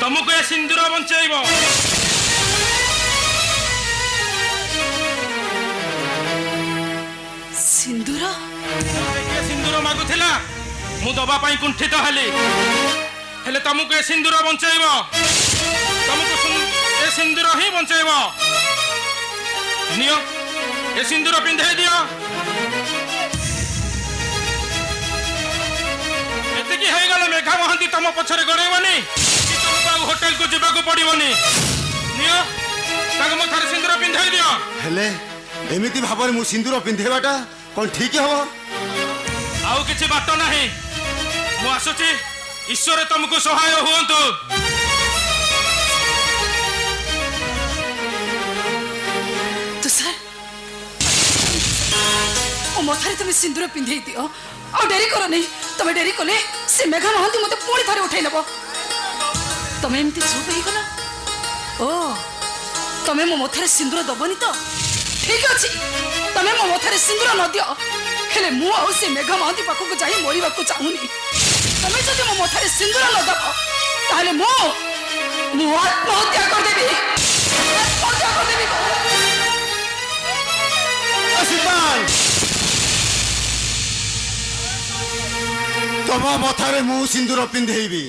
तुमको ए सिंदूर बंचाइब सिंदूर सिंदूर मागुला मु दवाई कुंठित हेली हेले तुमको ए सिंदूर बंचाइब तुमको ए सिंदूर ही बंचाइब नियो ए सिंदूर पिंधे दियो एतिकी हो गला मेघा महांती तुम पछरे गड़ेबनी तुमको होटल को जीवा को पड़ोनी नियो ताको मो थारे सिंदूर पिंधे दियो हेले एमिति भाବରେ ମୁଁ ସିନ୍ଦୁର ପିନ୍ଧେବାଟା କଣ ଠିକ ହବ आउ किछि बाट नाही मु आसुची ईश्वर तुमको सहाय हुअन्तु तुषार ओ मथारे तुम सिंदूर पिंधे दियो और डेरी करो नहीं तुम डेरी कले से मेघा महांती मते पुणी थारे उठाई नबो तुम एमती चुप हो गला ओ तुम मो मथारे सिंदूर दबनी तो ठीक अछि तुम मो मथारे सिंदूर न दियो हेले मु आउ से मेघा महांती पाखक जाई मरिबा को चाहुनी तुम जदि मो मथारे सिंदूर न दबो ताले मु आत्महत्या कर देबी आत्महत्या कर देबी आशीर्वाद तम मथारे ମୁଁ ସିନ୍ଦୁର ପିନ୍ଧେଇବି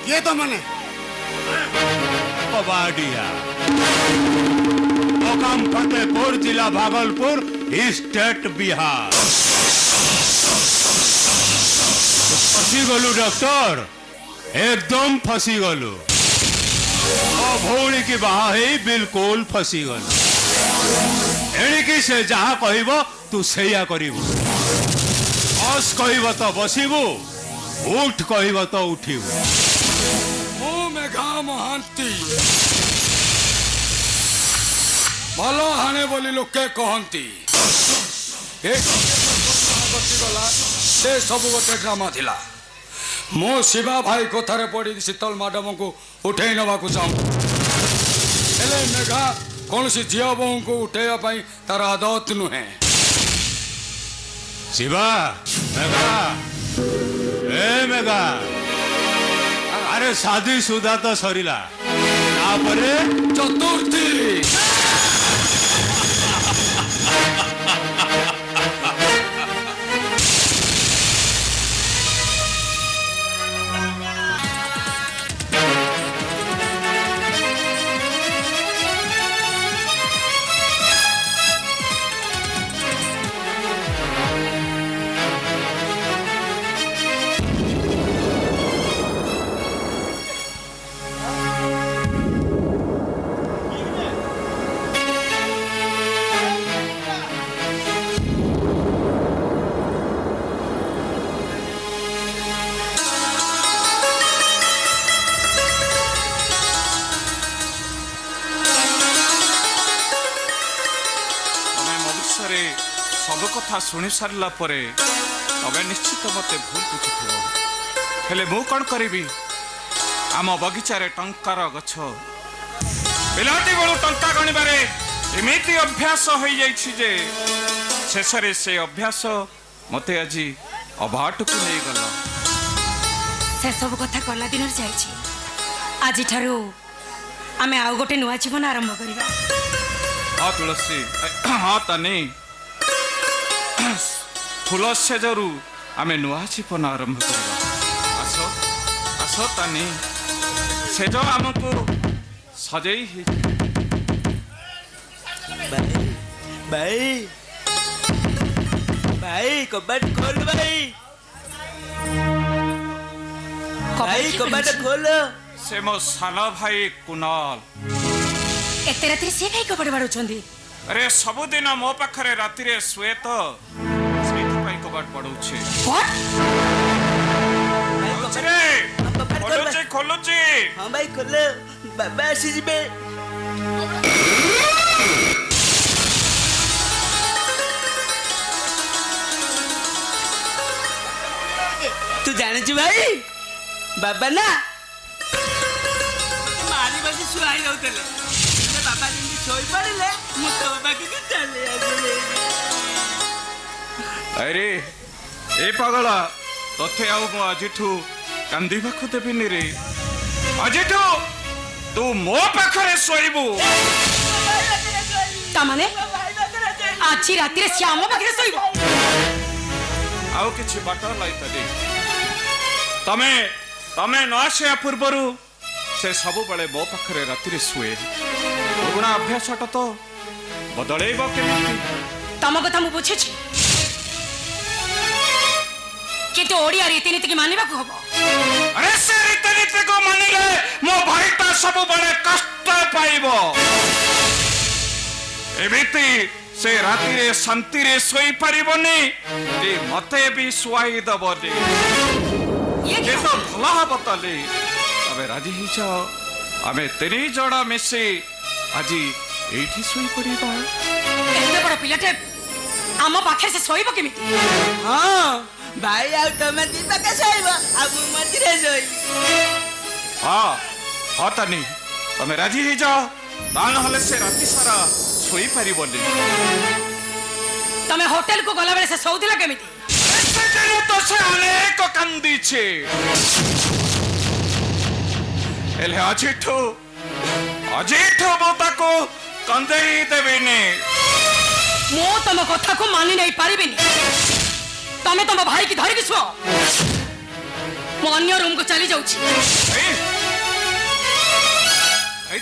କିଏ ତ ମାନେ कबाड़िया मुकाम फतेहपुर जिला भागलपुर स्टेट बिहार फसी गलु डॉक्टर एकदम फसी गलु भौणी की बाहा ही बिल्कुल फसी गलु एणिकी से जहाँ कहब तू सैया करिबु बस कहब तो बसिबु उठ कहब तो उठिबु ମୁଁ ମେଘା ମହାନ୍ତି ଭଲ ହାଣେ ବୋଲି ଲୋକେ କହନ୍ତି ଗଲା ସେ ସବୁ ଗୋଟେ ଡ୍ରାମା ଥିଲା ମୁଁ ଶିବା ଭାଇ କଥାରେ ପଡ଼ି ଶୀତଲ ମ୍ୟାଡମଙ୍କୁ ଉଠେଇ ନେବାକୁ ଚାହୁଁ ହେଲେ ମେଘା କୌଣସି ଝିଅ ବୋହୂଙ୍କୁ ଉଠେଇବା ପାଇଁ ତାର ଆଦତ ନୁହେଁ शिवा मेघा ए मेघा अरे शादी सुधा तो सरिला तापरे ଚତୁର୍ଥୀ सब कथा शुणी सारा पर तबे निश्चित मत भूल बुझुव हेले मु कौन करी आम बगीचार टंकार गछ ପିଲାଟି ବେଳୁ ଟଙ୍କା ଗଣିବାରେ ଏମିତି ଅଭ୍ୟାସ ହୋଇଯାଇଛି ଯେ ଶେଷରେ ସେ ଅଭ୍ୟାସ ମୋତେ ଆଜି ଅବାଟକୁ ନେଇଗଲା। ସେସବୁ କଥା କଲା ଦିନରେ ଯାଇଛି। ଆଜିଠାରୁ ଆମେ ଆଉ ଗୋଟେ ନୂଆ ଜୀବନ ଆରମ୍ଭ କରିବା। ହଁ ତୁଳସୀ, ହଁ ତାନି, ଫୁଲ ସେଜରୁ ଆମେ ନୂଆ ଜୀବନ ଆରମ୍ଭ କରିବା। ଆସ ଆସ ତାନି, ସେଜ ଆମକୁ ସଜେଇ ହେଇଛି। भाई भाई कबाट खोल भाई भाई कबाट खोल ସେ ମୋ ସାନ ଭାଇ କୁନାଲ। ଏତେ ରାତିରେ ସେ କାହିଁ କବାଟ ବାଡ଼ଉଛନ୍ତି? ଆରେ ସବୁଦିନ ମୋ ପାଖରେ ରାତିରେ ଶୁଏ ତ, ସେଇଥିପାଇଁ କବାଟ ପଡୁଛି। What? ଖୋଲୁଛି ଖୋଲୁଛି। हाँ भाई खोल बाबा आसी जिबे। तू जाने छु भाई बाबा ना मारी बसी सुहाई रहउतले बाबा जिंदी सोई पड़िले मु तो बाबा के चले आजिले। ଆରେ ଏ ପାଗଳା, ତତେ ଆଉ ମୁଁ ଆଜିଠୁ କାନ୍ଦିବାକୁ ଦେବିନି ରେ। ଆଜିଠୁ ତୁ ମୋ ପାଖରେ ଶୋଇବୁ। ତାମାନେ ଆଜି ରାତିରେ ସେ ଆମ ପାଖରେ ଶୋଇବ? ଆଉ କିଛି ବାଟ ଲାଇତାଲି। ତମେ ତମେ ନ ଆସିବା ପୂର୍ବରୁ ସେ ସବୁବେଳେ ମୋ ପାଖରେ ରାତିରେ ଶୁଏ। ପୁରୁଣା ଅଭ୍ୟାସଟା ତ ବଦଳେଇବ କେମିତି? ତମ କଥା ମୁଁ ବୁଝୁଛି, କିନ୍ତୁ ଓଡ଼ିଆ ରୀତିନୀତିକି ମାନିବାକୁ ହବ। ଆରେ ସେ ରୀତିନୀତିକୁ ମାନିଲେ ମୋ ଭାଇଟା ସବୁବେଳେ କଷ୍ଟ ପାଇବ। ଏମିତି ସେ ରାତିରେ ଶାନ୍ତିରେ ଶୋଇପାରିବନି ଯେ ମତେ ବି ଶୁଆଇ ଦବନି। ଇଏ କି? ଏ ତ ଭଲ ହବ ତାଲି। ତମେ ରାଜି ହେଇଯାଅ, ଆମେ 3 ଜଣ ମିଶି ଆଜି ଏଇଠି ଶୋଇପଡ଼ିବା। ଏତେ ବଡ଼ ପିଲାଟେ ଆମ ପାଖରେ ସେ ଶୋଇବ କେମିତି? हाँ भाई आउ तमे दी पाके सोइबो आ मु मझिरे सोइबी। ହଁ ହଁ ତାନି, ତମେ ରାଜି ହେଇଯାଅ, ତା ନହେଲେ ସେ ରାତି ସାରା ଶୋଇପାରିବନି। ତମେ ହୋଟେଲକୁ ଗଲାବେଳେ ସେ ଶୋଉଥିଲା କେମିତି? ସେଦିନ ତ ସେ ଅନେକ କାନ୍ଦିଛି, ହେଲେ ଆଜିଠୁ ମୁଁ ତାକୁ କନ୍ଦେଇ ଦେବିନି। ମୁଁ ତମ କଥାକୁ ମାନି ନେଇ ପାରିବିନି। ତମେ ତମ ଭାଇକି ଧରିକି ଶୁଅ। ମୁଁ ଅନ୍ୟ ରୁମକୁ ଚାଲି ଯାଉଛି।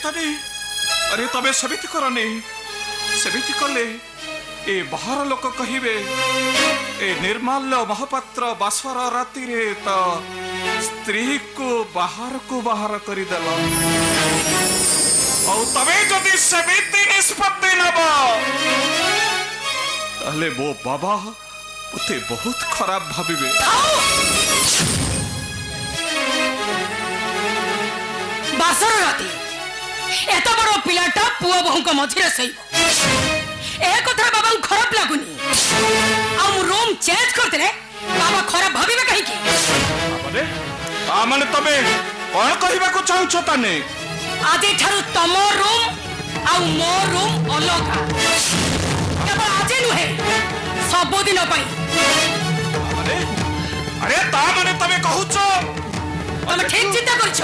ତାନି, ଆରେ ତମେ ସେମିତି କରନି। ସେମିତି କଲେ ଏ ବାହାର ଲୋକ କହିବେ ଏ ନିର୍ମାଲ୍ୟ ମହାପାତ୍ର ବାସର ରାତିରେ ତ ସ୍ତ୍ରୀକୁ ବାହାର କରିଦେଲ। ଆଉ ତମେ ଯଦି ସେମିତି ନିଷ୍ପତ୍ତି ନେବ ତାହେଲେ ମୋ ବାବା ମତେ ବହୁତ ଖରାପ ଭାବିବେ। ବାସର ରାତି ଏତେ ବଡ଼ ପିଲାଟା ପୁଅ ବୋହୂଙ୍କ ମଝିରେ ଶୋଇବ, ଏ କଥା ବାବାଙ୍କୁ ଖରାପ ଲାଗୁନି? ଆଉ ମୁଁ ରୁମ୍ ଚେଞ୍ଜ କରିଦେଲେ ବାବା ଖରାପ ଭାବିବେ କାହିଁକି? ମାନେ ତମେ କଣ କହିବାକୁ ଚାହୁଁଛ ତାନେ? ଆଜିଠାରୁ ତମ ରୁମ୍ ଆଉ ମୋ ରୁମ୍ ଅଲଗା। କେବଳ ଆଜି ନୁହେଁ, ସବୁଦିନ ପାଇଁ। ଆରେ ତା ମାନେ ତମେ କହୁଛ ତମେ ଠିକ ଚିନ୍ତା କରିଛ।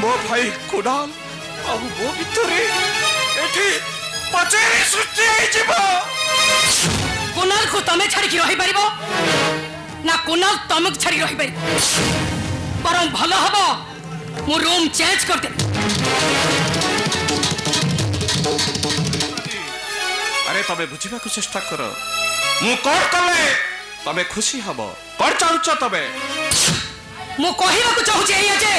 ମୋ ଭାଇ କୁନାଲ ଆଉ ମୋ ଭିତରେ ଏଠି ପଚାରି ସୃଷ୍ଟି ହେଇଯିବ। କୁନାଲକୁ ତମେ ଛାଡ଼ିକି ରହିପାରିବ ନା କୁନାଲ ତମକୁ ଛାଡ଼ି ରହିପାରିବ? ବରଂ ଭଲ ହବ ମୁଁ ରୁମ୍ ଚେଞ୍ଜ କରିଦେବି। ଆରେ ତମେ ବୁଝିବାକୁ ଚେଷ୍ଟା କର, ମୁଁ କଣ କଲେ ତମେ ଖୁସି ହବ? କଣ ଚାହୁଁଛ ତମେ? ମୁଁ କହିବାକୁ ଚାହୁଁଛି ଏଇଆ ଯେ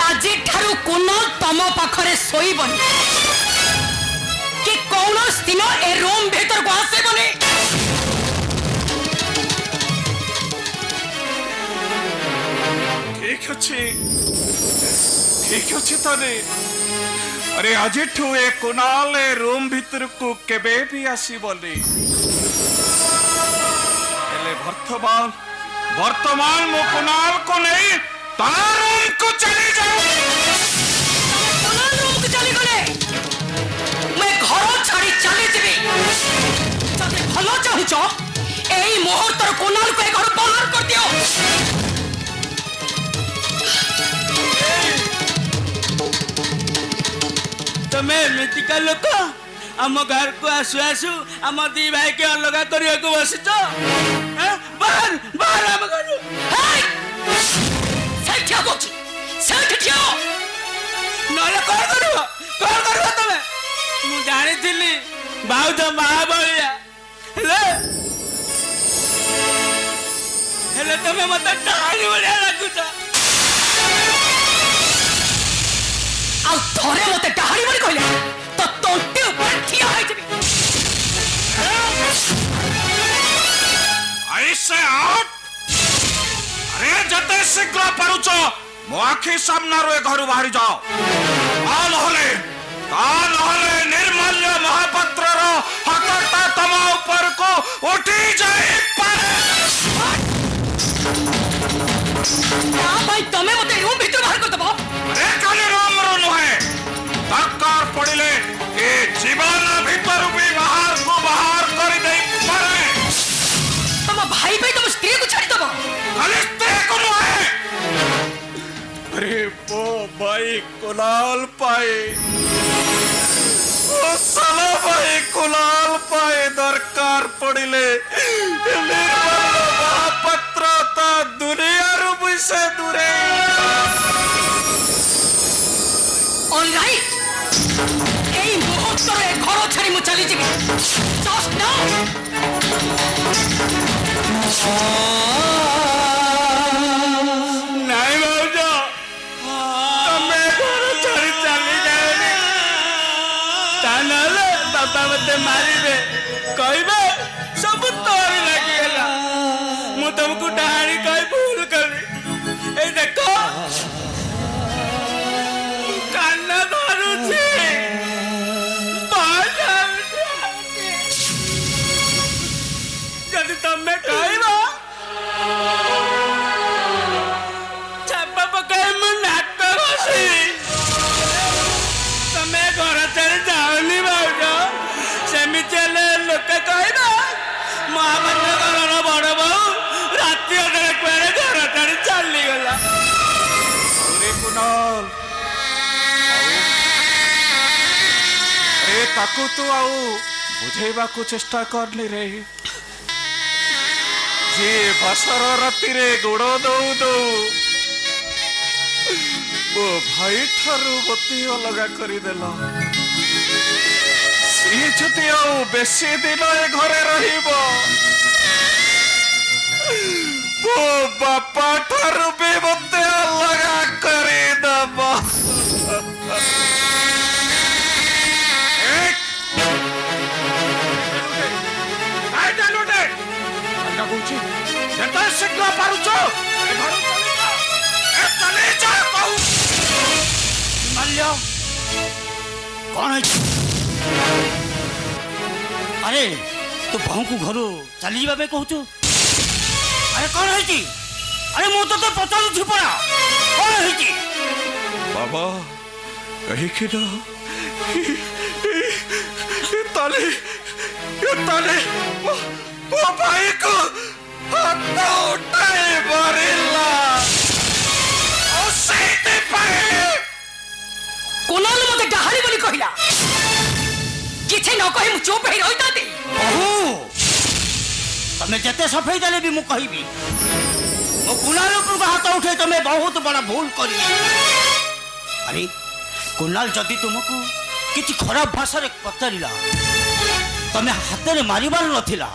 ଆଜିଠାରୁ କୁନାଲ ତମ ପାଖରେ ଶୋଇବନି କି କୌଣସି ଦିନ ଏ ରୁମ୍ ଭିତରକୁ ଆସିବନି। ଠିକ ଅଛି ତାନେ। ଆରେ ଆଜିଠୁ ଏ କୁନାଲ ଏ ରୁମ୍ ଭିତରକୁ କେବେ ବି ଆସିବନି। ହେଲେ ବର୍ତ୍ତମାନ ମୁଁ କୁନାଲକୁ ନେଇ ତା ତମେ ଏମିତିକା ଲୋକ ଆମ ଘରକୁ ଆସୁ ଆସୁ ଆମ ଦି ଭାଇକି ଅଲଗା କରିବାକୁ ବସିଛ ବାହାର ବାହାର ଆମ ଘରୁ ହେଇ! ସେଇଠି ଠିଆ କରୁଛି ସେଇଠି ଠିଆ ହୁଅ। ନହେଲେ କଣ କରିବ ତମେ ମୁଁ ଜାଣିଥିଲି ଭାଉଜ ମହାବଳିଆ ହେଲେ ତମେ ମତେ ଡାହାଣୀ ଭଳିଆ ଲାଗୁଛ। ଆଉ ଥରେ ମତେ ଡାହାଣୀ ବୋଲି କହିଲେ ତ ତଣ୍ଟି ଉପରେ ଠିଆ ହେଇଯିବି। ऐसे आउट अरे जते शीघ्र पारुच मो आखि सामना रे घर बाहरी जाओ नहले निर्मल्य महापात्र रो हाथटा तम ऊपर को उठी जाई पारे। ना भाई तमे मते रूम भीतर बाहर कर दबो। अरे खाली रूम रो नुहे दरकार पड़िले ए जीवन भीतर भी बाहर को बाहर कर दे पारे। तम भाई भाई तुम स्त्री को छाड़ी दबो। खाली स्त्री को नुहे अरे वो भाई कुलाल पाए ओ साला भाई कुलाल पाए दरकार पड़िले महापत्रता दुनिया रूप से दूरे। ऑलराइट এই মুহূর্তে ঘর ছাড়ি মু চলি যাবি জাস্ট নাও। ନାଇଁ ଭାଉଜ ତମେ ଘର ଛାଡ଼ି ଚାଲି ଯାଅନି ତା ନହେଲେ ବାପା ମତେ ମାରିବେ କହିବେ ସବୁ ତୋରି ଲାଗିଗଲା ମୁଁ ତମକୁ ଡାହାଣୀ କହି ଭୁଲ କଲି। ଏଇ ଦେଖ କାନ ଧରୁଛି ଯଦି ତମେ କହିବ ତମେ ଘର ଛାଡ଼ି ଯାଅନି ଭାଉଜ ସେମିତି ହେଲେ ଲୋକେ କହିବେ ମହାପାତ୍ର ଘରର ବଡ ବୋହୂ ରାତି ଅଧରେ କୁଆଡେ ଘର ଛାଡ଼ି ଚାଲିଗଲା। अरे ताकू तू आउ बुझेबाकू चेष्टा करनी रे जे बसर राति रे गोड़ दऊ दऊ ओ भाई ठारू गति अलगा करदेल सी जदि आउ बेसी दिन ए घरे रहिब ओ बापा ठारू भी मते अलगा करदेब। शीघ्र पारुच कौन है अरे तू बहू को घर चली जाबे कहूचु अरे कौन है अरे मु तो पचारू पड़ा कौन है बाबा कहीं कि ना ताले वो भाई को हाथ उठाए मारिला उसे पाए कोनाल मते डाहाणी बोली कहिला किछि न कहि मु चुप हे रहि ताती। ओहो तमे जते सफेई देले भी मु कहिबी मो कुणाल ऊपर हाथ उठे तमे बहुत बड़ा भूल करी। अरे कुणाल जदि तुमको किछि खराब भाषा रे पचारिला तमे हाथ रे मारिबार नथिला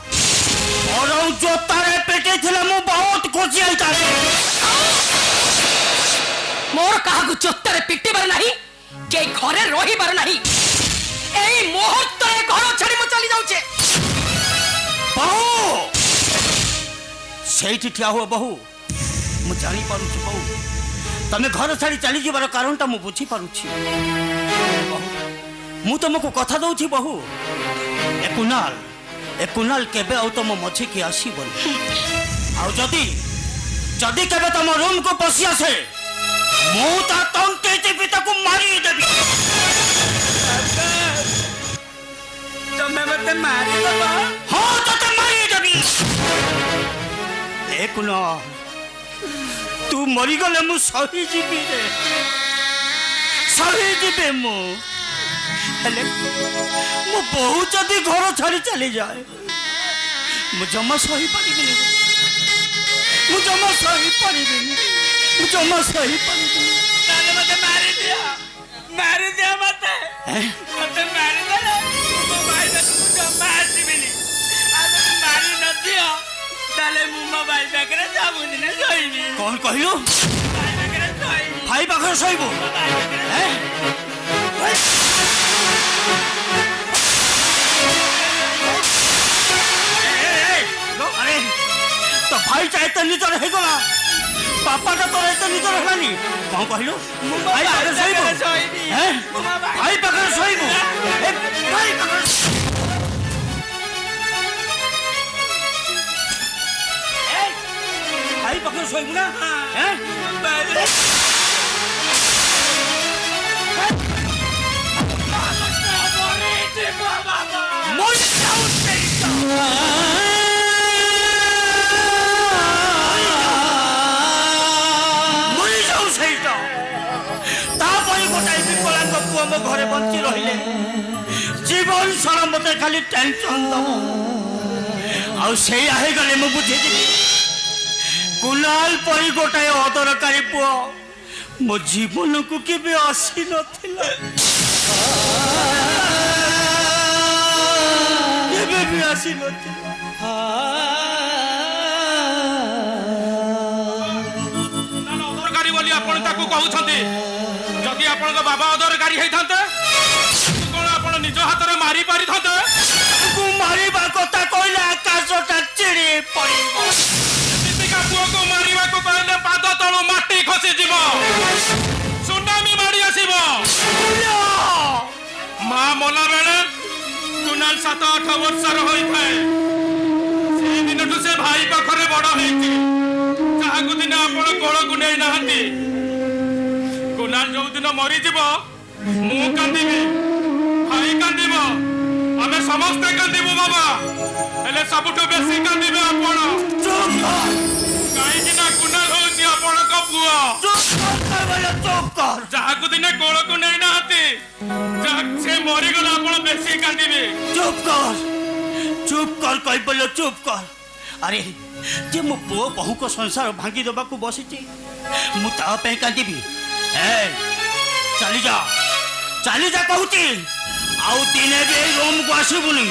और जो तारे पेटे थिला मु बहुत खुशी आइता मोर काहा को चोत्तरे पिट्टी बर नाही के घरे रही बर नाही एई मुहूर्त रे घर छाड़ी मु चली जाउचे। बहू सेठी ठिया हुआ बहू मु जानी पारू छी बहू तमे घर छाड़ी चली जीवार कारण ता मु बुझी पारू छी बहू मु तुमको कथा दउ छी बहू ए कुणाल केबे आउ तुम मछी की आसीबन आउ जदी केबे तुम रूम को पसी आसे मु ता तंते टिपि ताको मारी देबी। तमे मते मारी दबा हां तते मारी देबी। ए कुणाल तू मरी गले मु सही जीबी रे सही जीबे मु हेले मो बहु जदि घर छाड़ी चली जाए मु जमा सही पारिबिनी मु जमा सही पारिबिनी मु जमा सही पारिबिनी ताले मते मारी दिया मते मते मारी दे मो भाई ने जमा आसीबिनी आले मारी न दिया ताले मु मोबाइल पाखरे जाबुनी ने सोइबी कौन कहलु भाई पाखरे सोइबी भाई पाखर सहीबो अरे तो भाई चाहे तो निजर है गला पापा तो तोरे तो निजर हलानी कौन कहलु भाई पाखर सहीबो हैं भाई पाखर सहीबो ए भाई पाखर भाई पाखर सहीबो ना हैं मोर जाऊ ସେଇଟା ତାପରେ ଗୋଟାଏ ବିକଳାଙ୍ଗ ପୁଅ ମୋ ଘରେ ବଞ୍ଚି ରହିଲେ ଜୀବନ ସାରା ମତେ ଖାଲି ଟେନସନ ଦବ ଆଉ ସେଇଆ ହେଇଗଲେ ମୁଁ ବୁଝିଯିବି କୁନାଲ ପରି ଗୋଟାଏ ଅଦରକାରୀ ପୁଅ ମୋ ଜୀବନକୁ କେବେ ଆସି ନଥିଲା କେବେ ବି ଆସି ନଥିଲା ଅଦରକାରୀ ବୋଲି ଆପଣ ତାକୁ କହୁଛନ୍ତି ଯଦି ଆପଣଙ୍କ ବାବା ଅଦରକାରୀ ହେଇଥାନ୍ତେ କଣ ଆପଣ ନିଜ ହାତରେ ମାରି ପାରିଥାନ୍ତେ ତାକୁ ମାରିବା କଥା କହିଲେ ଆକାଶଟା ଚିଡ଼ି ପଡ଼ିବ ଏମିତିକା ପୁଅକୁ ମାରିବାକୁ କହିଲେ ପାଦ ତଳୁ ମାଟି ଖସିଯିବ ସୁନାମି ମାଡ଼ି ଆସିବ ମା ମଲା ବେଳେ କୁନାଲ 7-8 ବର୍ଷର ହୋଇଥାଏ ସେଇ ଦିନଠୁ ସେ ଭାଇ ପାଖରେ ବଡ଼ ହେଇଛି ଯାହାକୁ ଦିନେ ଆପଣ କୋଳକୁ ନେଇ ନାହାନ୍ତି କୁନାଲ ଯୋଉଦିନ ମରିଯିବ ମୁଁ କାନ୍ଦିବି ଭାଇ କାନ୍ଦିବ ଆମେ ସମସ୍ତେ କାନ୍ଦିବୁ ବାବା ହେଲେ ସବୁଠୁ ବେଶୀ କାନ୍ଦିବେ ଆପଣ କାହିଁକି ନା କୁନାଲ ହଉଛି ଆପଣଙ୍କ ପୁଅ ଯାହାକୁ ଦିନେ କୋଳକୁ ନେଇ ନାହାନ୍ତି ସେ ମରିଗଲେ ଆପଣ ବେଶୀ କାନ୍ଦିବେ ଚୁପ୍ କର କହିବଲ ଚୁପ୍ କର ଆରେ ଯେ ମୋ ପୁଅ ବହୁଙ୍କ ସଂସାର ଭାଙ୍ଗି ଦେବାକୁ ବସିଛି ମୁଁ ତା ପାଇଁ କାନ୍ଦିବି ଚାଲି ଯା କହୁଛି ଆଉ ଦିନେ ବି ଏଇ ରୁମକୁ ଆସିବୁନି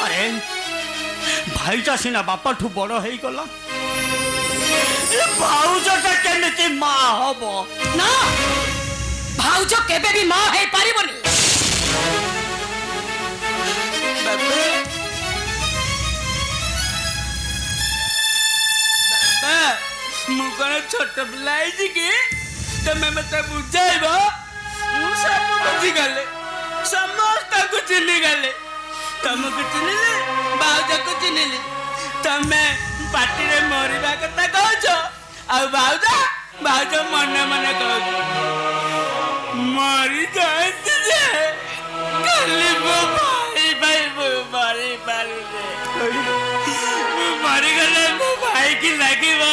ଆରେ ଭାଇଟା ସିନା ବାପାଠୁ ବଡ ହେଇଗଲା ଭାଉଜଟା କେମିତି ମା ହବ ନା ଭାଉଜ କେବେ ବି ମା ହେଇପାରିବନି ମୁଁ କଣ ଛୋଟ ପିଲା ହେଇଛି କି ତମେ ମତେ ବୁଝାଇବ ମୁଁ ସବୁ ବୁଝିଗଲେ ସମସ୍ତଙ୍କୁ ଚିହ୍ନିଗଲେ ତମକୁ ଚିହ୍ନିଲି ଭାଉଜକୁ ଚିହ୍ନିଲି ତମେ ପାଟିରେ ମରିବା କଥା କହୁଛ ଆଉ ଭାଉଜ ମନେ ମନେ କହୁଛ ମରି ଯାଆନ୍ତି ଯେ କାଲି ମୋ ଭାଇ ମୁଁ ମରିପାରୁନି ମୁଁ ମରିଗଲେ ମୋ ଭାଇ କି ଲାଗିବ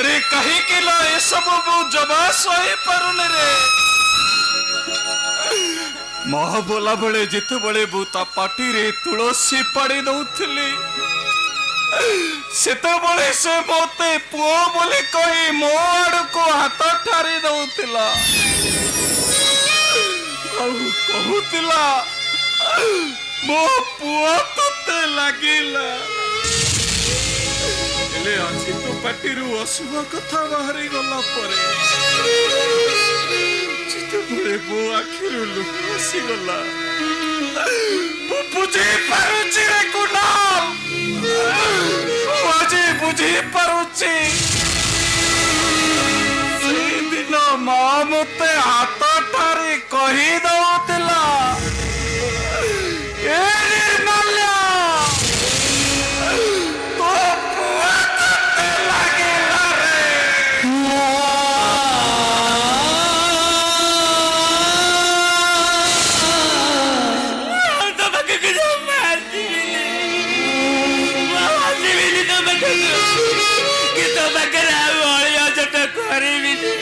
रे कहीं एसब मु जमा सही पारुने रे मह बोला बेले जिते बड़े बु ता पाटी रे तुलसी पाड़ी दउथली सेते बड़े से मते पुओ बोले कही मो आड़ को हाथ ठारी दउतला कहूतिला मो पुओ तते लागिला ले आज तो पाटिरू अशुभ कथा बाहरी गला परे चिते बड़े बो आखिरु लुक आसी गला बुझी पारुची रे कुनाल आज बुझी पारुची सेई दिन मां मते हाथ ठारी कही दउतला ए निर्मल्या तो पुआ कते लागेला କରିବିନି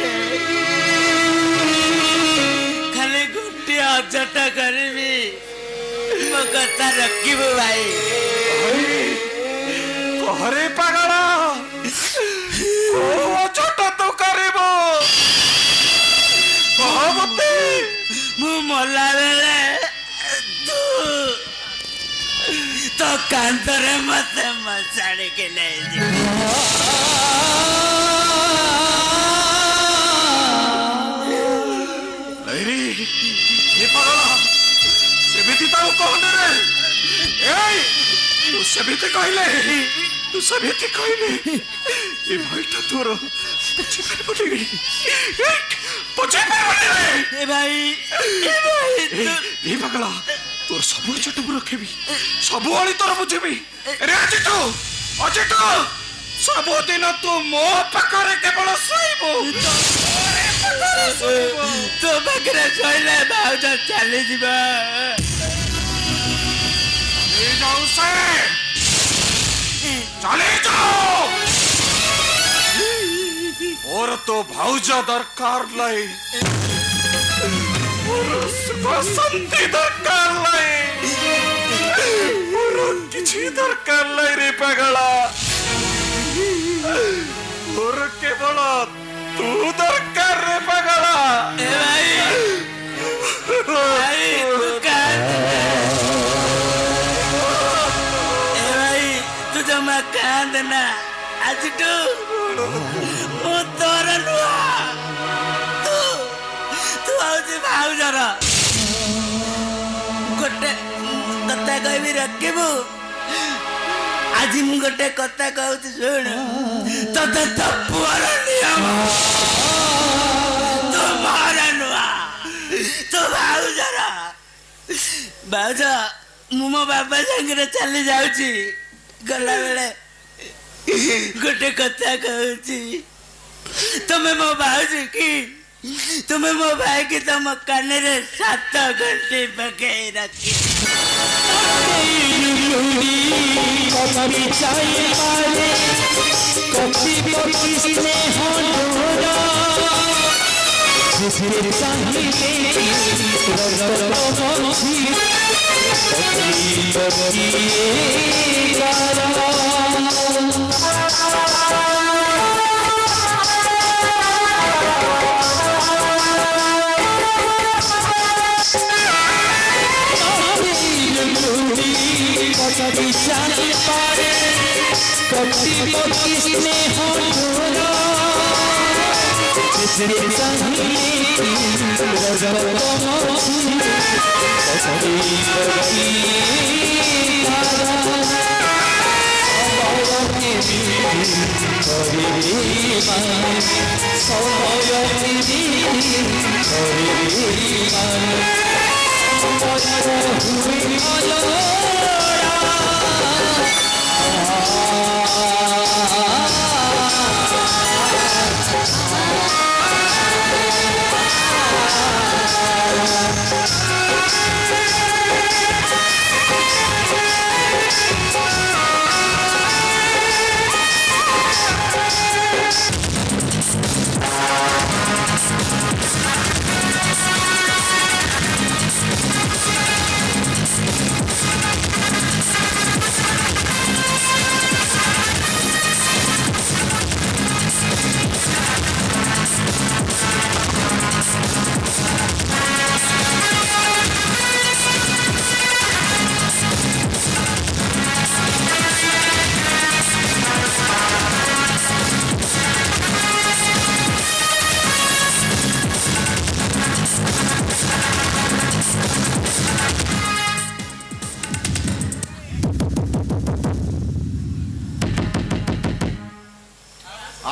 ଖାଲି ଗୋଟିଏ ଅଝଟ କରିବି ମୋ କଥା ରଖିବୁ ଭାଇ ଘରେ ପାଗଳ ଅଝଟ ତୁ କରିବୁ କହ ମତେ ମୁଁ ମଲା ବେଳେ ତୋ କାନ୍ଧରେ ମତେ ମଶାଣିକି ନେଇଯିବୁ ସେମିତି ତାକୁ କହନି ରେ ଏଇ ତୁ ସେମିତି କହିଲେ ଏ ଭାଇଟା ତୋର ପଛେ ପାରିବନି ପଛେ ପାରିବନି ଏ ଭାଇ ଏ ପାଗଳ ତୋର ସବୁ ଛୋଟ ମୁଁ ରଖିବି ସବୁ ଅଳି ତୋର ବୁଝିବି ରେ ଅଜିଟୁ ସବୁଦିନ ତୁ ମୋ ପାଖରେ କେବଳ ଶୋଇବୁ ତୋ ପାଖରେ ଶୋଇଲେ ଭାଉଜ ଚାଲିଯିବା ମୋର ତ ଭାଉଜ ଦରକାର ନାହିଁ ମୋର ସୁଖ ଶାନ୍ତି ଦରକାର ନାହିଁ ମୋର କିଛି ଦରକାର ନାହିଁ ରେ ପାଗଳା ମୋର କେବଳ ତୁ ଦରକାର ରେ ପାଗଳା ଏ ଭାଇ ତୁ ଜମା କାନ୍ଦ ନା ଆଜିଠୁ ମୁଁ ତୋର ନୁହଁ ତୁ ହଉଛି ଭାଉଜର ଗୋଟେ କଥା କହିବି ରଖିବୁ ଆଜି ମୁଁ ଗୋଟେ କଥା କହୁଛି ଶୁଣ ତତେ ତ ପୁଅର ନିୟମ ତୁ ମୋର ନୁହଁ ତୁ ଭାଉଜର ଭାଉଜ ମୁଁ ମୋ ବାବା ସାଙ୍ଗରେ ଚାଲି ଯାଉଛି ଗଲାବେଳେ ଗୋଟେ କଥା କହୁଛି ତମେ ମୋ ଭାଉଜ କି ତୁମେ ମୋ ଭାଇ କି ତମ କାନରେ 7 ଘଣ୍ଟି ପକେଇ ରଖି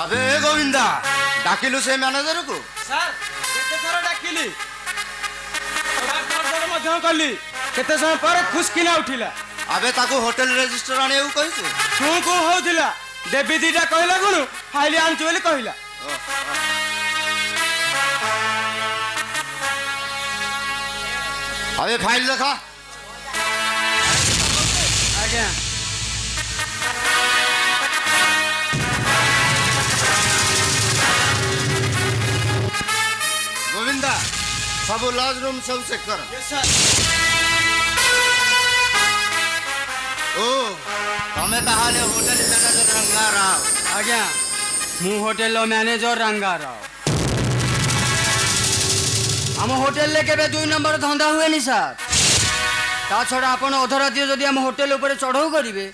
আবে গোবিন্দা ডাকিলু সে ম্যানেজারକୁ ସାର୍ କେତେ ଥର ଡାକିଲି ମଧ୍ୟ କଲି କେତେ ସମୟ ପରେ ଖୁସକିନା ଉଠିଲା আবে ତାକୁ ହୋଟେଲ ରେଜିଷ୍ଟର ଆଣିବାକୁ କହିଛୁ ତୁ ହଉଥିଲା ଦେବୀ ଦିଟା କହିଲା ଗୁଣୁ ଫାଇଲି ଆଣୁଛୁ ବୋଲି କହିଲା আবে ফাইল দেখা ଆଜ୍ଞା सब लॉज रूम सब चेक कर ओ तमे ताहाले होटल मैनेजर रंगा राव आज्ञा मु होटेल मैनेजर रंगा राव आम होटेल ले केबे 2 नंबर धंदा हुए नि सर ता छड़ा आपण अधराती जदि आम होटेल ऊपर चढ़ाऊ करिवे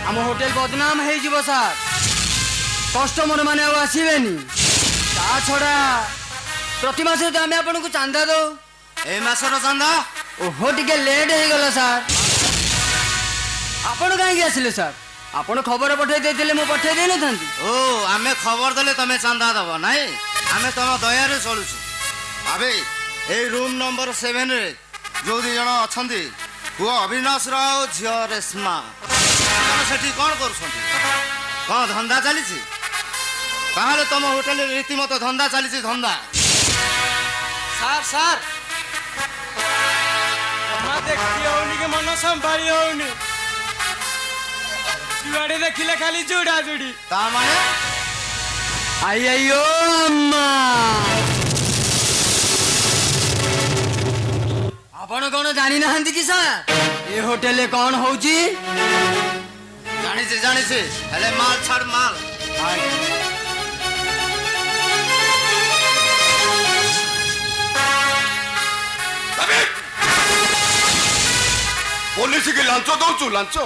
आम होटेल बदनाम हे जीवो सर कस्टमर माने आसीबेनी ता छड़ा प्रति मास आम आपन को चांदा दो ए मासर चंदा ओहो टिके लेट हे गला सर आपण काहे आसिले सर आपण खबर पठे देथिले मो पठे देई नथांती ओ आमे खबर देले तमे चंदा दबो नाही आमे तम दया रे चलुछु अबे ए रूम नंबर 7 रे जो दी जण अछंती वो अविनाश राव झियो रेशमा तमे सेठी कोन करछंती कोन धंधा चली छी काहले तम होटल रीतिमत धंधा चली छी धंधा सर सर वहाँ देखती होनी के मन संभाली होनी जुआड़े देखिले खाली जुड़ा जुड़ी ता माने आई आइयो अम्मा आपण कौन जानी नहांती कि सर ये होटल कौन होची जानी से हेले माल छाड़ माल पुलिस की लांचो दौचु लांचो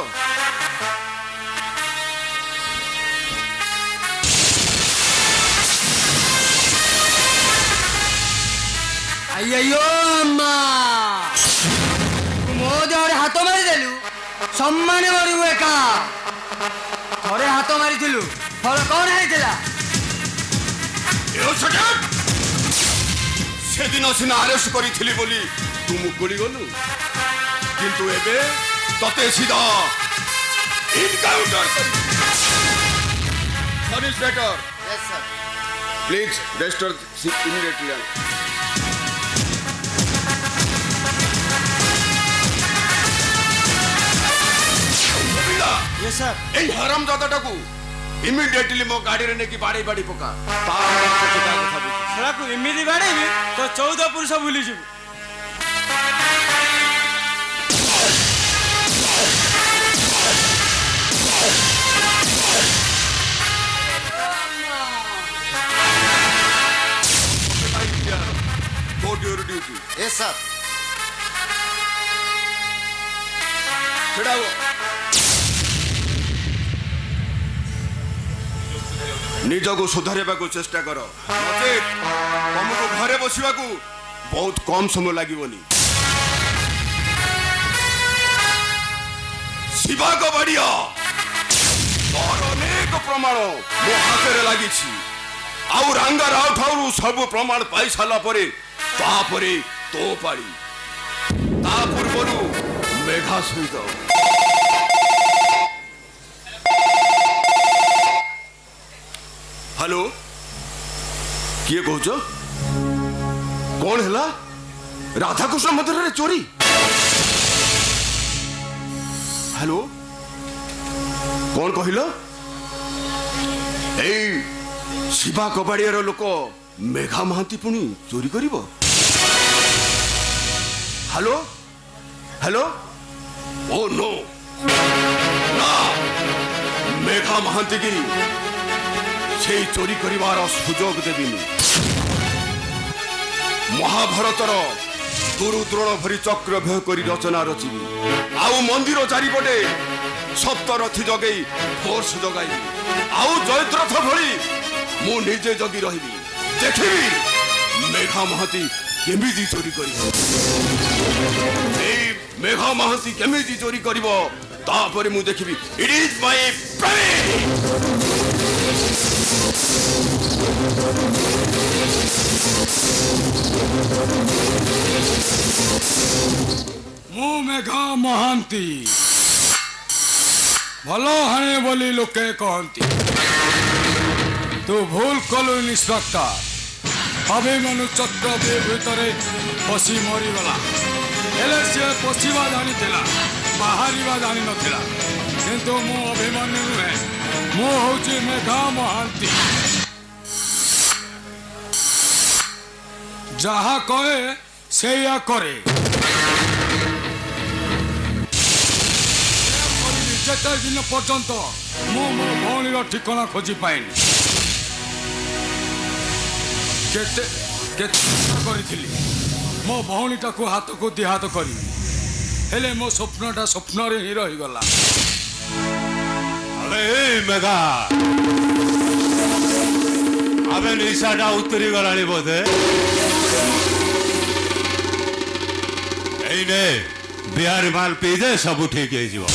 आई आइयो अम्मा मो देहरे हाथ मारी देलु सम्मान मरिबु एका थरे हाथ मारी थिलु फल कौन हैतिला सेदिन सिना अरेस्ट करी बोली तू मुकुड़ी गलु किंतु एबे तते सीधा encounter sub inspector yes sir please register immediately yes sir এই হারামজাদাটাকু ইমিডিয়েটলি মো গাড়িরে নেকি বাড়ি বাড়ি পকা কথা सड़क एमती बाड़े तो 14 पुरुष भूली जीव go to your duty yes sir छड़ाओ निजको सुधारवाक चेष्टा कर नचेत तुमको घरे बसवा बहुत कम समय लगे शिवा कबाड़िया तोर अनेक प्रमाण मो हाथ लगी आउ रंगा राव ठाऊ सब प्रमाण पाई सारा तापरे तो पाड़ी ता पूर्व मेघा सहित हेलो किए कौच कौन है राधाकृष्ण मंदिर रे चोरी हेलो कौन कहल ए शिवा कबाड़ियार लोक मेघा महांती पुणी चोरी करिबो हेलो हेलो ओ नो ना मेघा महांती की से चोरी करिवार सुजोग देविनी महाभारतर गुरु द्रोण भरी चक्र व्यय करी रचना रचिबी आउ मंदिर चारिपटे सप्तरथी जगई फोर्स जगाई आउ जयद्रथ भरी मु निजे जगी रहिबी देखिबी मेघा महांती केमिति चोरी करिबो मेघा महांती केमिति चोरी करिबो तापरे मु देखिबी इट इज माय प्लान मु मेघा महांती भल हाणे बोली लोके कहती तू भूल कलु इंस्पेक्टर अभिमनु चक्र भितर पशि मरीगला हेले सी पशिवा जानी बाहर जानी नथिला किंतु मु अभिमन्यु नुहे मु हूँ मेघा महांती जहा कहे ସେଇଆ କରେ ଯେତେ ଦିନ ପର୍ଯ୍ୟନ୍ତ ମୁଁ ମୋ ଭଉଣୀର ଠିକଣା ଖୋଜି ପାଇନି କେତେ କେତେ କରିଥିଲି ମୋ ଭଉଣୀଟାକୁ ହାତକୁ ଦିହାତ କରିବି ହେଲେ ମୋ ସ୍ୱପ୍ନଟା ସ୍ୱପ୍ନରେ ହିଁ ରହିଗଲା अबे ए मेघा अबे निशाटा उतरी गलानी बोधे एने बिहारी माल पी दे सब ठीक है जीव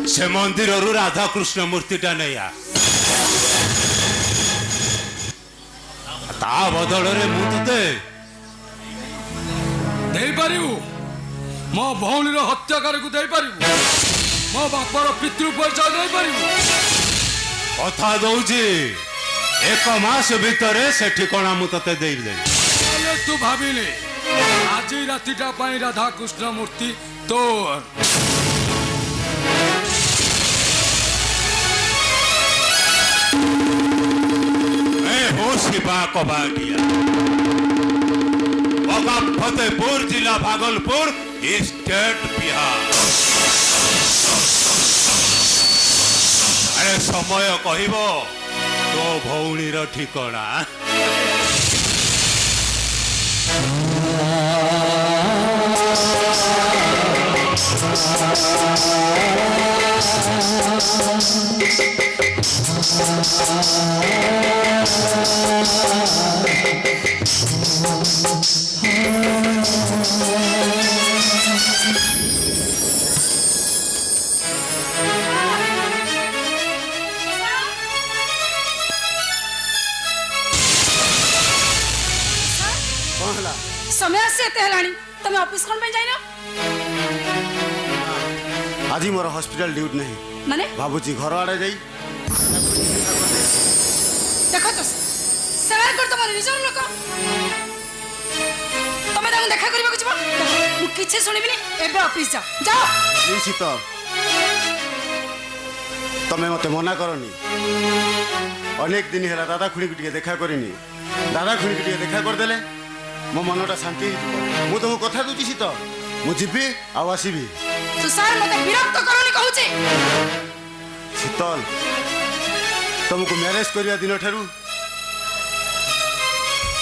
से मंदिर राधा कृष्ण मूर्तिटा नहीं आ ता बदल मु ते ଦେଇପାରିବୁ ମୋ ଭଉଣୀର ହତ୍ୟାକାରୀକୁ ଦେଇପାରିବୁ ମୋ ବାପର ପିତୃ ପରିଚୟ ଦେଇପାରିବୁ कथा दौची एक मास भितर से ठिकाना मु ते देदेवी ହେଲେ ତୁ ଭାବିଲେ ଆଜି ରାତିଟା ପାଇଁ ରାଧାକୃଷ୍ଣ ମୂର୍ତ୍ତି ତୋର शिपा कबाडिया फतेहपुर जिला भागलपुर स्टेट बिहार अरे समय कहब तो भौणीर ठिकना समय आसी एते हेलाणी तमे ऑफिस कोन पे जाइना आज मोर हॉस्पिटल ड्यूटी नहीं माने भाबुची घर आड़े जाई देखो तो सेवार कर तमर निजर लोक तमे तांग देखा करबा को जिवो मु किछे सुनिबिनी एबे ऑफिस जा जाओ नहीं शीतल तमे मते मना करनी अनेक दिन है दादा खुड़ी के देखा करनी दादा खुड़ी के देखा कर देले मो मनटा शांति मु तुम कथा दूची शीतल मु जीबी आउ आसीबी तू सार मते विरक्त करनी कहूची शीतल तुमको मैरिज करिया दिन ठारू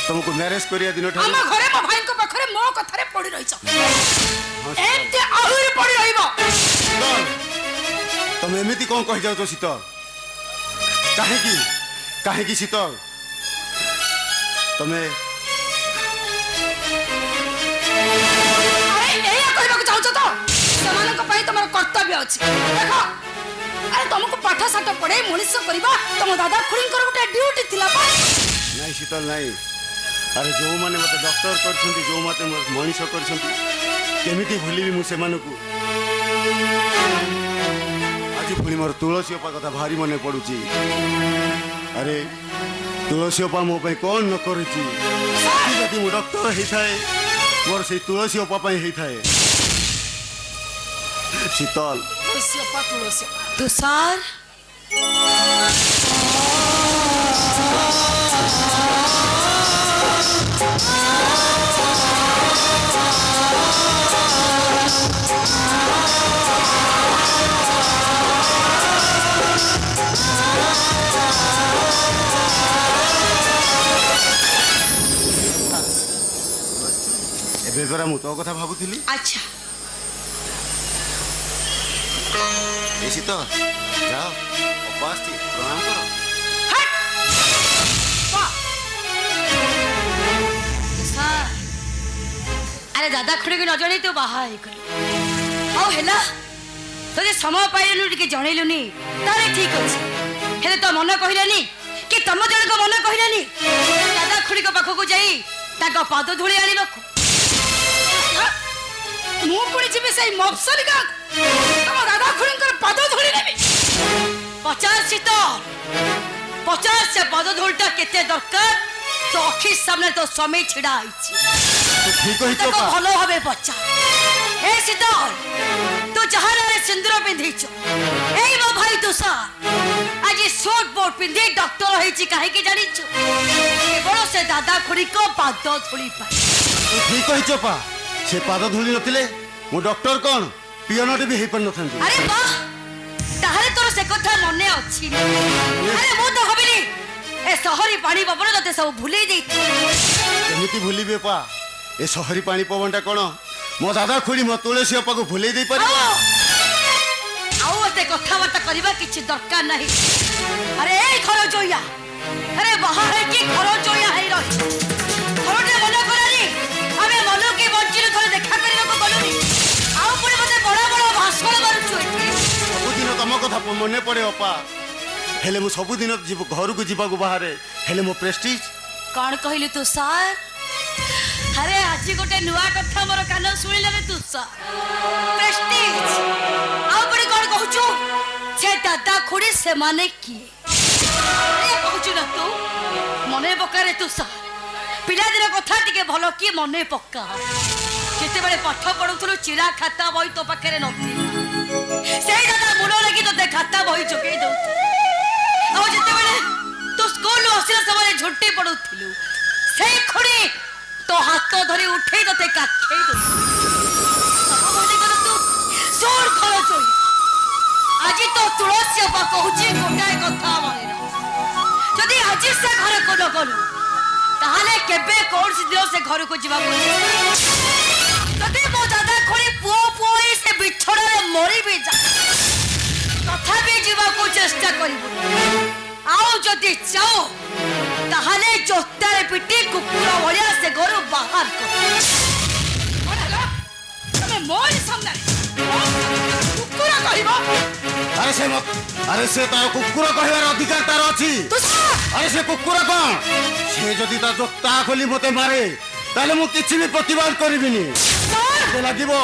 तुमको मैरिज करिया दिन ठारू हम घरे मो भाई को पाखरे मो कथारे पड़ी रहिछ एते आहुरी पड़ी रहिबो शीतल तुम एमिति कौन कहि जाओ तो शीतल काहे की शीतल तुम्हें तमर कर्तव्य अछि देखो अरे तुमको पाठ साठ पढ़े मनुष्य करबा तुम दादा खुड़ींकर गोटे ड्यूटी थिला पा नहीं शीतल नहीं अरे जो माने मते डॉक्टर करछंती जो मते मनुष्य करछंती केमिति भूलिबी मु से मानकू आज पुणी मोर तुलसी अपा कथा भारी मने पड़ुची अरे तुलसी अपा मो पे कौन न करूची यदि मु डॉक्टर हेई थाए मोर से तुलसी अपा पे हेई थाए शीतल तुषार एबे करा मु तो कथा भाबुथिली अच्छा शीतल जाओ उपास थी प्रणाम करो अरे दादा खुड़ी को न जणे तो बाहा हे कर औ हेला तोजे समय पाइलु टिके जणैलुनी तारे ठीक अछि हेले तो मन कहिलानी कि तम जण को मन कहिलानी दादा खुड़ी को पाखो को जाई ताका पाद धुଳି आनिबको मु पुणी जीबे सही मफसल का तम दादा खुड़ींकर पाद धुଳି नेबी 50 शीतल पचास से पदधूलटा केते दरकार तो अखि सामने तो स्वामी छिड़ा आइछि ठीक कहिछ ताको पा भलो भाबे पचा ए शीतल तो जहारे सिंदूर पिंधिछ एई मो भाई तुषार आज शॉर्ट बोर्ड पिंधि डॉक्टर होइछि काहे के जानिछु केवल से दादा खुड़ी को पाद धूली पाए ठीक कहिछ पा से पाद धूली नथिले मु डॉक्टर कोन पियोनटे भी हेई पर नथांती अरे वाह ताहले तोर से कथा मने अछि अरे मो तो हबिनी ए सहरी पानी पवन तते सब भूले देई एमिति भूलिबे पा ए शहरी पानी पवनटा कोन मो दादा खुड़ी मो तुलसी अपा को भूले देई परिबो आओ एते कथा बात करबा किछि दरकार नाही अरे ए घर जोया अरे बाहर है कि घर जोया है रही घरटे मन करानी अबे मन के बंचिल थोड़े देखा करबा को गलुनी आओ पुणी मते बड़ा बड़ा भाषण मारुछु एठी सबुदिन तम कथा मने पड़े अपा हेले मु सबुदिन घर को जीवा को बाहर हेले मो प्रेस्टीज कौन कहलु तू सर अरे आज गोटे नुआ कथा मोर कान सुनिले रे तू सर प्रेस्टीज आओ पुणी कौन कहूछु छे दादा खुड़ी से माने की ए कहूछु ना तू मने पका रे तू सर पिला दिन कथा टिके भलो की मने पक्का जेते बेले पाठ पढुथुलु चिरा खाता बही तो पाखरे नथि सेई दादा मुनो लगी तो दे खाता बही चुके दउ आ जेते बेले तो स्कूल आसिला समय झुट्टी पढुथुलु सेई खुड़ी तो हाथ धरी उठे तते काखे दउ मने कर तू सोर खलो चोई आज तो तुलसी अपा कहूची गोटाए कथा मने जदि आज से घर को न गलु ताहले केबे कोन दिन से घर को जीवा तते मो दादा खोली पुओ पुओ से बिछड़े मरी भी जा तथा भी जीवा को चेष्टा करिबो आओ जदि चाओ ताहले जोतारे पिटी कुकुर भलिया से घर बाहर कर ओला तमे मोर सामने कुकुर कहबो अरे से तार कुकुर कहवार अधिकार तार अछि अरे से कुकुर कोन से जदि ता जोता खोली मते मारे ताले मु किछि भी प्रतिवाद करिबिनी मते लागिबो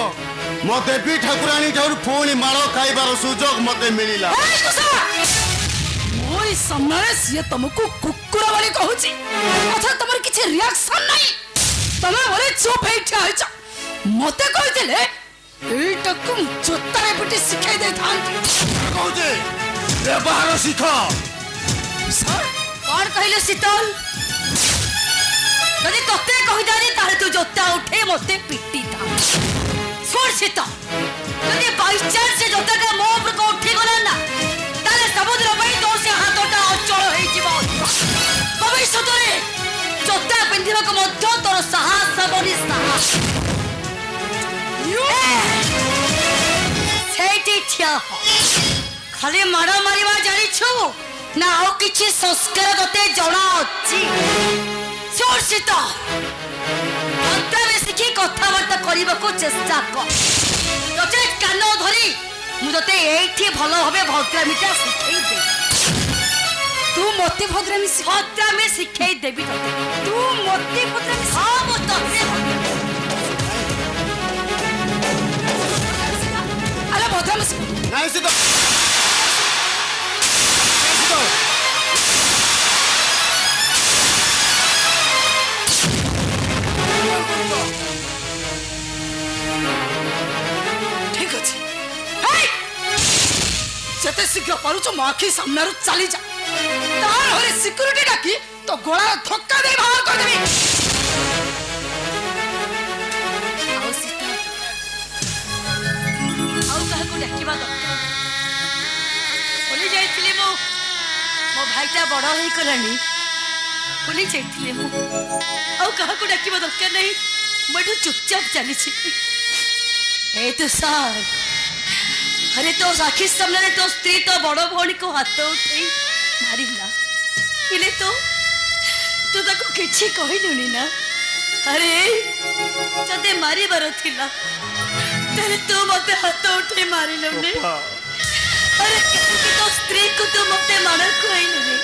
मो देवी ठाकुरानी ठाकुर पुणी माळ खाइबार सुजोग मते मिलिला मोरी सामने सिए तुमको कुकुर वाली कहूची अच्छा तुमर किछि रिएक्शन नहीं तमे बोले चुप हे ठा छ मते कहितले एटा कुम जोतारे पिटी सिखाई दे थान कहूजे व्यवहार सिख सर कौन कहले शीतल यदि तोते कहि दानी ताले तू जोता उठे मते पिट्टी था छोड़ शीतल यदि बाई चांस से जोता का मोह पर को उठी गला ना ताले समुद्र में तो से हाथटा अचल होई जीवा भविष्य रे जोता पिंधिबा को मध्य तोर साहस सबनी साहस सेठी ठिया खाली मारा मारिबा जानि छु ना आओ किछि संस्कार तते जणा अछि सोर्षित अंतरे सिखी कथा बार्ता करिबा को चेष्टा कर तते कान धरी मु तते एठी भलो होबे भद्रामिटा सिखै दे तू मते भद्रामी सिखै देबी तते तू मते भद्रामी हां मो तते अरे भद्रामी नहीं से तो ठीक अछि जते शीघ्र पारुछ मो आखि सामने चली जा तार हरे सिक्योरिटी डाकी तो गोला धक्का दे बाहर कर देबी आओ सीता आओ कहा को डाकिबा दरकार बोली जाइथिले मो भाईटा बड़ होई कलानी बोली जाइथिले मो आओ कहा को डाकिबा दरकार नहीं बड़ चुपचाप चली छी ए तो सर अरे तो आखि सामने तो स्त्री तो बड़ भौणी को हाथ उठे मारिला इले तो ताको किछि कहिलुनी ना अरे जदे मारी बारो थिला तेरे तो मते हाथ उठे मारिलुनी अरे कि तो स्त्री को तो मते मार खोइलुनी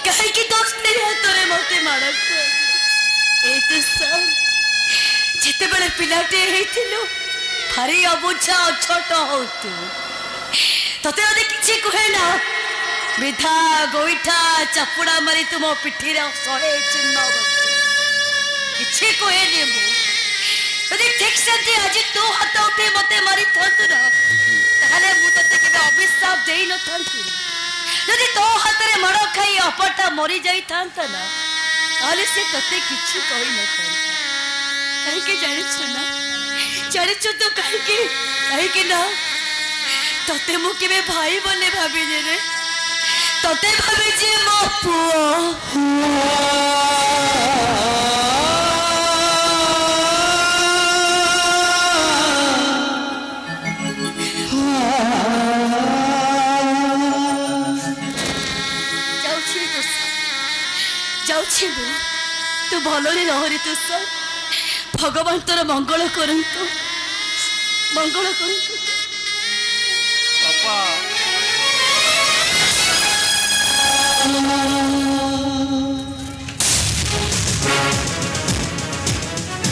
कहे कि तो स्त्री हाथ रे मते मार खोइ ए तो सब जेते बेले पिलाटे हेथिलु भारी अबुझा छोट हो तू तते यदि किछि कहे ना ବିଧା ଗୋଇଠା ଚାପୁଡ଼ା ମାରି ତୁମ ପିଠିରେ 100 ଚିହ୍ନ କିଛି କହେନି ମୁଁ ଯଦି ଠିକ ସେମିତି ଆଜି ତୁ ହାତ ଉଠେଇ ମତେ ମାରିଥାନ୍ତୁ ନା ତାହେଲେ ମୁଁ ତତେ କେବେ ଅଭିଶାପ ଦେଇନଥାନ୍ତି ଯଦି ତୋ ହାତରେ ମାଡ଼ ଖାଇ ଅପଟା ମରି ଯାଇଥାନ୍ତା ନା ତାହେଲେ ସେ ତତେ କିଛି କହିନଥାନ୍ତା କାହିଁକି ଜାଣିଛୁ ତ କାହିଁକି ନା ତତେ ମୁଁ କେବେ ଭାଇ ବୋଲି ଭାବିନି ରେ ତତେ ଭାବିଛି ମୋ ପୁଅ ଯାଉଛି ମୁଁ ତୁ ଭଲରେ ରହରେ ତୁଷ ଭଗବାନ ତୋର ମଙ୍ଗଳ କରନ୍ତୁ ବାପା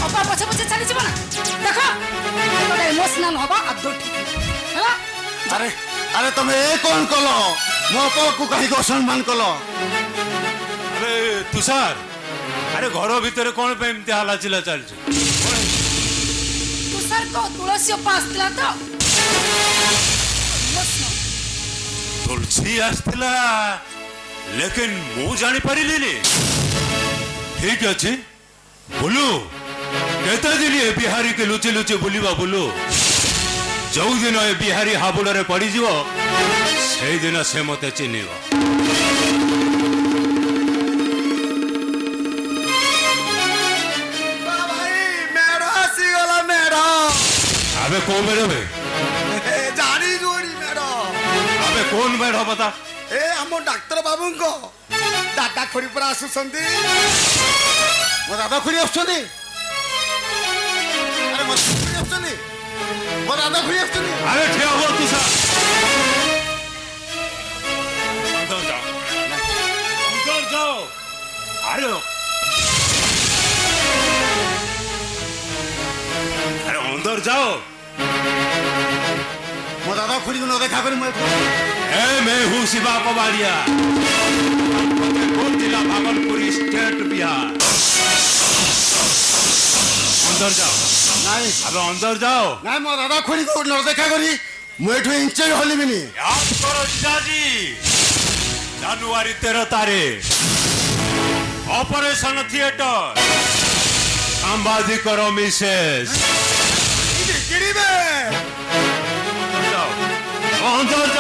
ଅପା ପଛେ ପଛେ ଚାଲିଯିବ ନା ଦେଖ ଇମୋସନାଲ ହବା ଆଦୌ ଠିକ ହେଲା ଆରେ ଆରେ ତମେ ଏ କଣ କଲ ମୋ ପୁଅକୁ କାହିଁକି ଅସମ୍ମାନ କଲ ଆରେ ତୁଷାର ଆରେ ଘର ଭିତରେ କଣ ପାଇଁ ଏମିତି ହାଲାଚିଲା ଚାଲିଛି ତୁଷାର ତ ତୁଳସୀ ଅପା ଆସିଥିଲା ତ ତୁଳସୀ ଆସିଥିଲା ଲେକିନ ମୁଁ ଜାଣିପାରିଲିନି ଠିକ ଅଛି ବୁଲୁ କେତେ ଦିନ ଏ ବିହାରୀ କେ ଲୁଚି ଲୁଚି ବୁଲିବା ବୁଲୁ ଯୋଉଦିନ ଏ ବିହାରୀ ହାବୁଡ଼ରେ ପଡ଼ିଯିବ ସେଇଦିନ ସେ ମତେ ଚିହ୍ନିବ ମେଢ ଆସିଗଲା ମେଢ ଆବେ କୋଉ ମେଢ଼ ବେ ଜାଣି ଯୋଡ଼ି ମେଢ ଆବେ କୋନ ମେଢ଼ ବତା ଏ ଆମ ଡାକ୍ତର ବାବୁଙ୍କ ଦାଦା ଖୁଡି ପରା ଆସୁଛନ୍ତି ମୋ ଦାଦା ଖୁଡି ଆସୁଛନ୍ତି ଆରେ ମୋ ଦାଦା ଖୁଡି ଆସୁଛନ୍ତି ମୋ ଦାଦା ଖୁଡି ଆସୁଛନ୍ତି ଆରେ ଠିଆ ହୁଅ ତୁଷାର अंदर जाओ अरे अंदर जाओ ମୋ ଦାଦା ଖୁଡିକୁ ନ ଦେଖା କରି ମୁଁ मैं हूँ शिवा पवारिया जिला भागलपुर स्टेट बिहार अंदर जाओ ନାଇଁ अब अंदर जाओ ନାଇଁ ମୋ ଦାଦା ଖୁଡିକୁ ନ ଦେଖା କରି ମୁଁ ଏଠୁ ଇଞ୍ଚେ ହଲିବିନି याद करो जीजाजी जनवरी 13 तारीख ऑपरेशन थिएटर सांबादिकर मिसेस କିଣିବେ अंदर जाओ